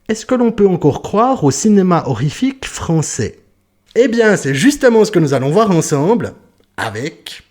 Est-ce que l'on peut encore croire au cinéma horrifique français? Eh bien, c'est justement ce que nous allons voir ensemble avec...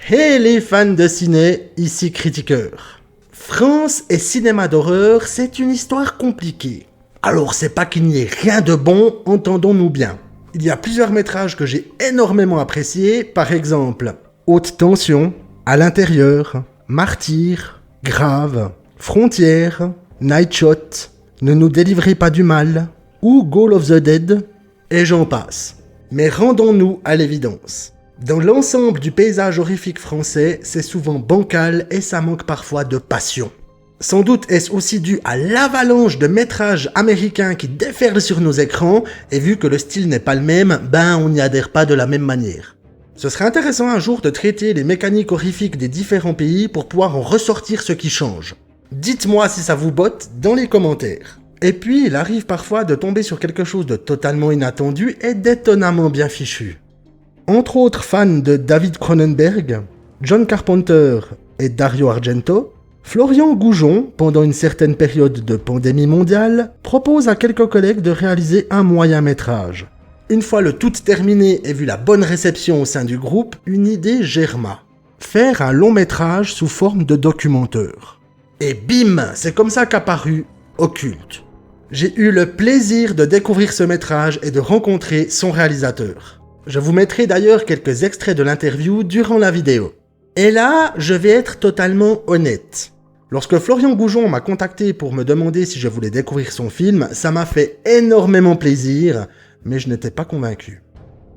Hey les fans de ciné, ici Critiqueur. France et cinéma d'horreur, c'est une histoire compliquée. Alors c'est pas qu'il n'y ait rien de bon, entendons-nous bien. Il y a plusieurs métrages que j'ai énormément appréciés, par exemple Haute Tension, À l'intérieur, Martyr, Grave, Frontières, Night Shot, Ne nous délivrez pas du mal, ou Goal of the Dead, et j'en passe. Mais rendons-nous à l'évidence. Dans l'ensemble du paysage horrifique français, c'est souvent bancal et ça manque parfois de passion. Sans doute est-ce aussi dû à l'avalanche de métrages américains qui déferlent sur nos écrans, et vu que le style n'est pas le même, on n'y adhère pas de la même manière. Ce serait intéressant un jour de traiter les mécaniques horrifiques des différents pays pour pouvoir en ressortir ce qui change. Dites-moi si ça vous botte dans les commentaires. Et puis, il arrive parfois de tomber sur quelque chose de totalement inattendu et d'étonnamment bien fichu. Entre autres fans de David Cronenberg, John Carpenter et Dario Argento, Florian Goujon, pendant une certaine période de pandémie mondiale, propose à quelques collègues de réaliser un moyen métrage. Une fois le tout terminé et vu la bonne réception au sein du groupe, une idée germa. Faire un long métrage sous forme de documentaire. Et bim, c'est comme ça qu'apparut Occulte. J'ai eu le plaisir de découvrir ce métrage et de rencontrer son réalisateur. Je vous mettrai d'ailleurs quelques extraits de l'interview durant la vidéo. Et là, je vais être totalement honnête. Lorsque Florian Goujon m'a contacté pour me demander si je voulais découvrir son film, ça m'a fait énormément plaisir, mais je n'étais pas convaincu.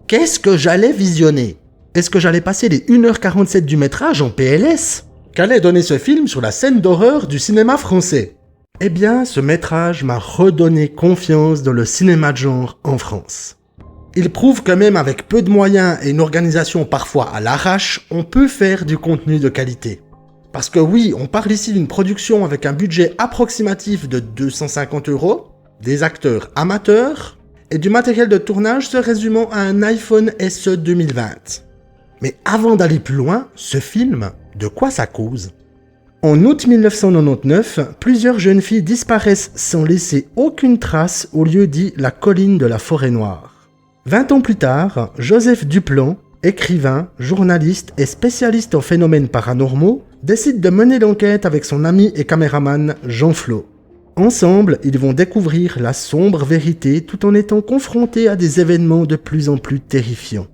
Qu'est-ce que j'allais visionner? Est-ce que j'allais passer les 1h47 du métrage en PLS? Qu'allait donner ce film sur la scène d'horreur du cinéma français? Eh bien, ce métrage m'a redonné confiance dans le cinéma de genre en France. Il prouve que même avec peu de moyens et une organisation parfois à l'arrache, on peut faire du contenu de qualité. Parce que oui, on parle ici d'une production avec un budget approximatif de 250 €, des acteurs amateurs, et du matériel de tournage se résumant à un iPhone SE 2020. Mais avant d'aller plus loin, ce film, de quoi ça cause? En août 1999, plusieurs jeunes filles disparaissent sans laisser aucune trace au lieu dit la colline de la Forêt-Noire. 20 ans plus tard, Joseph Duplan, écrivain, journaliste et spécialiste en phénomènes paranormaux, décide de mener l'enquête avec son ami et caméraman Jean Flo. Ensemble, ils vont découvrir la sombre vérité tout en étant confrontés à des événements de plus en plus terrifiants.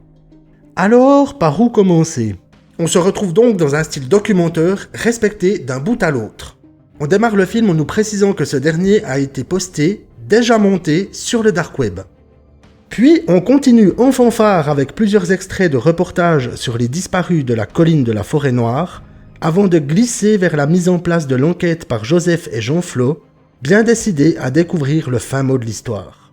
Alors, par où commencer? On se retrouve donc dans un style documentaire respecté d'un bout à l'autre. On démarre le film en nous précisant que ce dernier a été posté, déjà monté, sur le dark web. Puis, on continue en fanfare avec plusieurs extraits de reportages sur les disparus de la colline de la Forêt-Noire, avant de glisser vers la mise en place de l'enquête par Joseph et Jean Flo, bien décidés à découvrir le fin mot de l'histoire.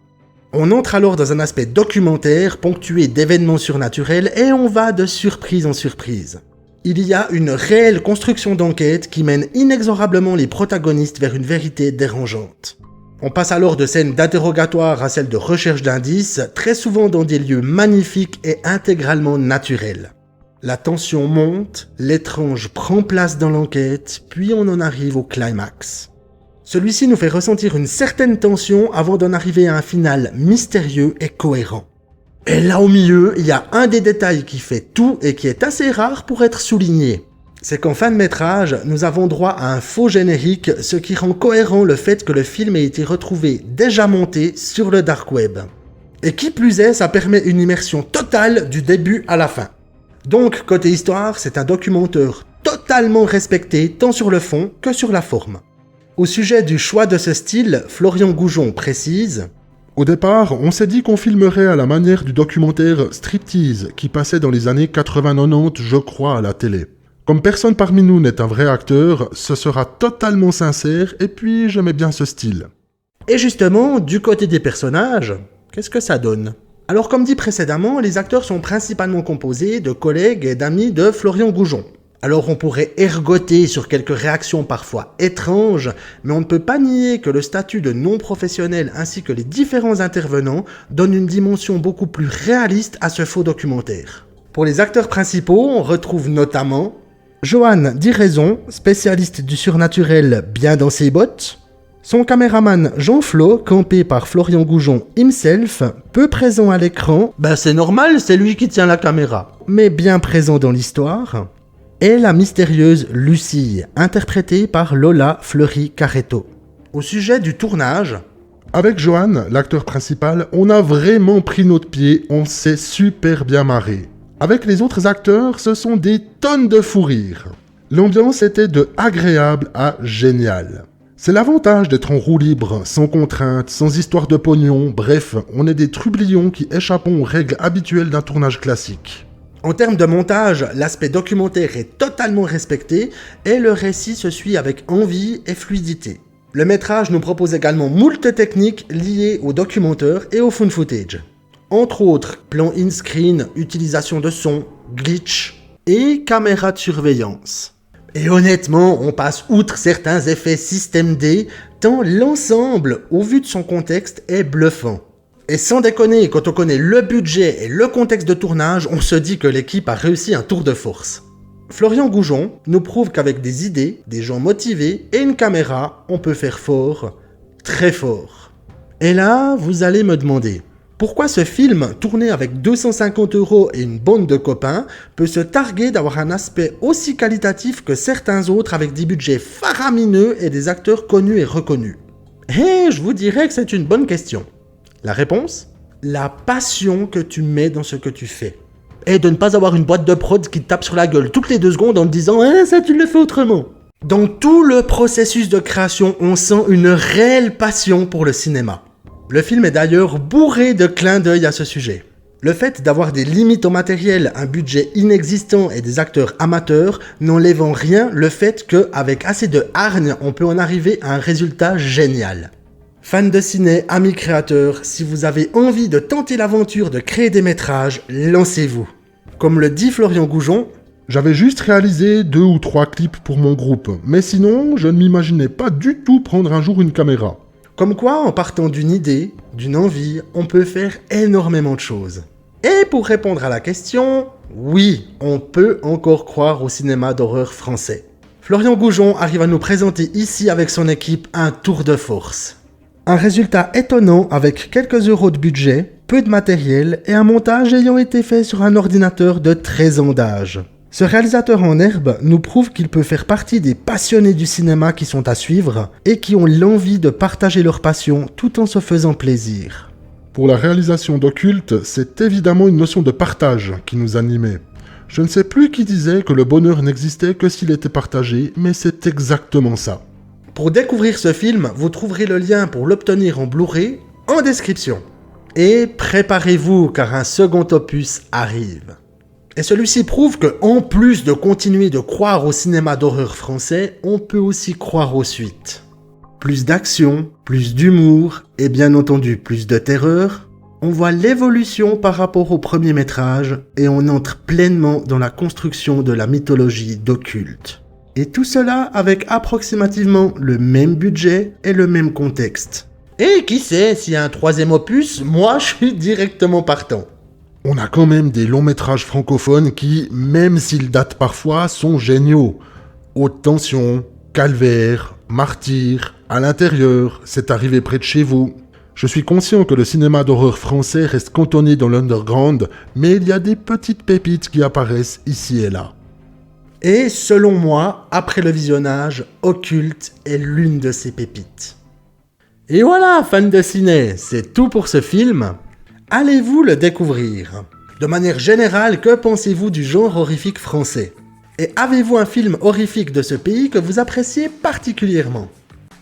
On entre alors dans un aspect documentaire ponctué d'événements surnaturels et on va de surprise en surprise. Il y a une réelle construction d'enquête qui mène inexorablement les protagonistes vers une vérité dérangeante. On passe alors de scènes d'interrogatoire à celles de recherche d'indices, très souvent dans des lieux magnifiques et intégralement naturels. La tension monte, l'étrange prend place dans l'enquête, puis on en arrive au climax. Celui-ci nous fait ressentir une certaine tension avant d'en arriver à un final mystérieux et cohérent. Et là au milieu, il y a un des détails qui fait tout et qui est assez rare pour être souligné. C'est qu'en fin de métrage, nous avons droit à un faux générique, ce qui rend cohérent le fait que le film ait été retrouvé déjà monté sur le dark web. Et qui plus est, ça permet une immersion totale du début à la fin. Donc, côté histoire, c'est un documentaire totalement respecté tant sur le fond que sur la forme. Au sujet du choix de ce style, Florian Goujon précise « Au départ, on s'est dit qu'on filmerait à la manière du documentaire Striptease qui passait dans les années 80-90, je crois, à la télé. Comme personne parmi nous n'est un vrai acteur, ce sera totalement sincère et puis j'aimais bien ce style. » Et justement, du côté des personnages, qu'est-ce que ça donne? Alors comme dit précédemment, les acteurs sont principalement composés de collègues et d'amis de Florian Goujon. Alors on pourrait ergoter sur quelques réactions parfois étranges, mais on ne peut pas nier que le statut de non-professionnel ainsi que les différents intervenants donnent une dimension beaucoup plus réaliste à ce faux documentaire. Pour les acteurs principaux, on retrouve notamment Johan dit raison, spécialiste du surnaturel bien dans ses bottes. Son caméraman Jean-Flo, campé par Florian Goujon himself, peu présent à l'écran, c'est normal, c'est lui qui tient la caméra, mais bien présent dans l'histoire. Et la mystérieuse Lucie, interprétée par Lola Fleury-Carretto. Au sujet du tournage, avec Johan, l'acteur principal, on a vraiment pris notre pied, on s'est super bien marré. Avec les autres acteurs, ce sont des tonnes de fou rire. L'ambiance était de agréable à génial. C'est l'avantage d'être en roue libre, sans contraintes, sans histoire de pognon, bref, on est des trublions qui échappons aux règles habituelles d'un tournage classique. En termes de montage, l'aspect documentaire est totalement respecté et le récit se suit avec envie et fluidité. Le métrage nous propose également moult techniques liées au documentaire et au found footage. Entre autres, plan in-screen, utilisation de son, glitch et caméra de surveillance. Et honnêtement, on passe outre certains effets système D, tant l'ensemble, au vu de son contexte, est bluffant. Et sans déconner, quand on connaît le budget et le contexte de tournage, on se dit que l'équipe a réussi un tour de force. Florian Goujon nous prouve qu'avec des idées, des gens motivés et une caméra, on peut faire fort, très fort. Et là, vous allez me demander, pourquoi ce film, tourné avec 250 € et une bande de copains, peut se targuer d'avoir un aspect aussi qualitatif que certains autres avec des budgets faramineux et des acteurs connus et reconnus? Et je vous dirais que c'est une bonne question. La réponse? La passion que tu mets dans ce que tu fais. Et de ne pas avoir une boîte de prod qui te tape sur la gueule toutes les 2 secondes en te disant « ça tu le fais autrement ». Dans tout le processus de création, on sent une réelle passion pour le cinéma. Le film est d'ailleurs bourré de clins d'œil à ce sujet. Le fait d'avoir des limites au matériel, un budget inexistant et des acteurs amateurs n'enlève en rien le fait qu'avec assez de hargne, on peut en arriver à un résultat génial. Fans de ciné, amis créateurs, si vous avez envie de tenter l'aventure de créer des métrages, lancez-vous. Comme le dit Florian Goujon, j'avais juste réalisé 2 ou 3 clips pour mon groupe, mais sinon, je ne m'imaginais pas du tout prendre un jour une caméra. Comme quoi, en partant d'une idée, d'une envie, on peut faire énormément de choses. Et pour répondre à la question, oui, on peut encore croire au cinéma d'horreur français. Florian Goujon arrive à nous présenter ici avec son équipe un tour de force. Un résultat étonnant avec quelques euros de budget, peu de matériel et un montage ayant été fait sur un ordinateur de 13 ans d'âge. Ce réalisateur en herbe nous prouve qu'il peut faire partie des passionnés du cinéma qui sont à suivre et qui ont l'envie de partager leur passion tout en se faisant plaisir. Pour la réalisation d'Occulte, c'est évidemment une notion de partage qui nous animait. Je ne sais plus qui disait que le bonheur n'existait que s'il était partagé, mais c'est exactement ça. Pour découvrir ce film, vous trouverez le lien pour l'obtenir en Blu-ray en description. Et préparez-vous car un second opus arrive. Et celui-ci prouve que, en plus de continuer de croire au cinéma d'horreur français, on peut aussi croire aux suites. Plus d'action, plus d'humour et bien entendu plus de terreur, on voit l'évolution par rapport au premier métrage et on entre pleinement dans la construction de la mythologie d'Occulte. Et tout cela avec approximativement le même budget et le même contexte. Et qui sait, s'il y a un troisième opus, moi je suis directement partant. On a quand même des longs métrages francophones qui, même s'ils datent parfois, sont géniaux. Haute tension, Calvaire, Martyr, À l'intérieur, C'est arrivé près de chez vous. Je suis conscient que le cinéma d'horreur français reste cantonné dans l'underground, mais il y a des petites pépites qui apparaissent ici et là. Et selon moi, après le visionnage, Occulte est l'une de ces pépites. Et voilà, fans de ciné, c'est tout pour ce film. Allez-vous le découvrir? De manière générale, que pensez-vous du genre horrifique français? Et avez-vous un film horrifique de ce pays que vous appréciez particulièrement?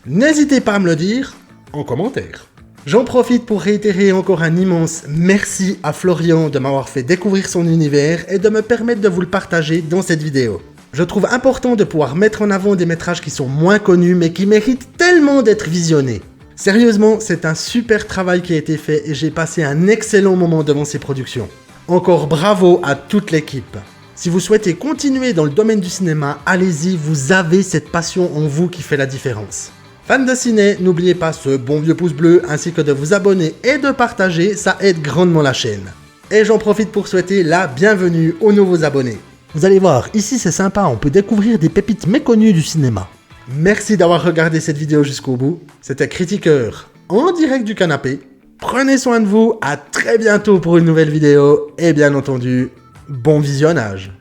N'hésitez pas à me le dire en commentaire. J'en profite pour réitérer encore un immense merci à Florian de m'avoir fait découvrir son univers et de me permettre de vous le partager dans cette vidéo. Je trouve important de pouvoir mettre en avant des métrages qui sont moins connus mais qui méritent tellement d'être visionnés. Sérieusement, c'est un super travail qui a été fait et j'ai passé un excellent moment devant ces productions. Encore bravo à toute l'équipe. Si vous souhaitez continuer dans le domaine du cinéma, allez-y, vous avez cette passion en vous qui fait la différence. Fans de ciné, n'oubliez pas ce bon vieux pouce bleu ainsi que de vous abonner et de partager, ça aide grandement la chaîne. Et j'en profite pour souhaiter la bienvenue aux nouveaux abonnés. Vous allez voir, ici c'est sympa, on peut découvrir des pépites méconnues du cinéma. Merci d'avoir regardé cette vidéo jusqu'au bout. C'était Critiqueur, en direct du canapé. Prenez soin de vous, à très bientôt pour une nouvelle vidéo, et bien entendu, bon visionnage.